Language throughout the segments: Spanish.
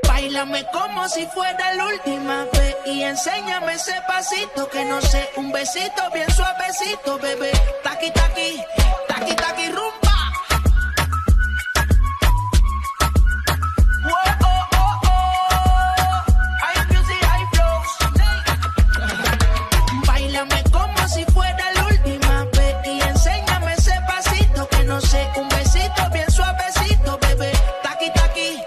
Báilame como si fuera la última vez y enséñame ese pasito que no sé, un besito bien suavecito, bebé. Taqui, taqui, taqui, taqui, rumba. Báilame como si fuera la última vez y enséñame ese pasito que no sé, un besito bien suavecito, bebé. Taqui, taqui,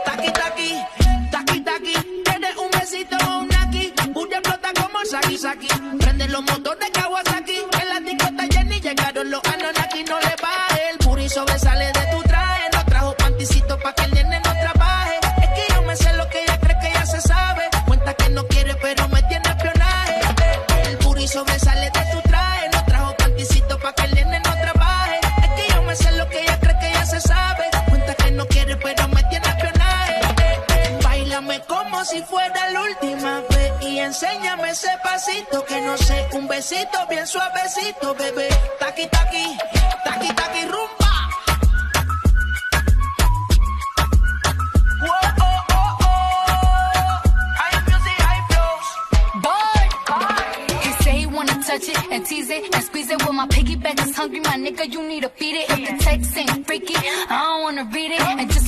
taqui, taqui, taqui, taqui. Tienes un besito o un aquí, puya explota como Saki, Saki. Prende los motores Kawasaki, en la disco está llena y llegaron los Anunnaki. No le baje, el puri sobresale de tu traje. No trajo panticito pa' que el nene no trabaje. Es que yo me sé lo que ella cree que ya se sabe. Cuenta que no quiere pero me tiene espionaje. El puri sobresale de tu traje. No trajo panticito pa' que el nene no trabaje. Es que yo me sé lo que ella cree que ya se sabe. Cuenta que no quiere pero me tiene espionaje. Báilame como si fuera la última vez y enséñame ese pasito que no sé, un besito bien suavecito, bebé. Taqui, taqui, taqui, taqui, rumba. He say he wanna touch it and tease it and squeeze it. Well, my piggyback is hungry, my nigga, you need to feed it. If the text ain't freaky, I don't wanna read it. And just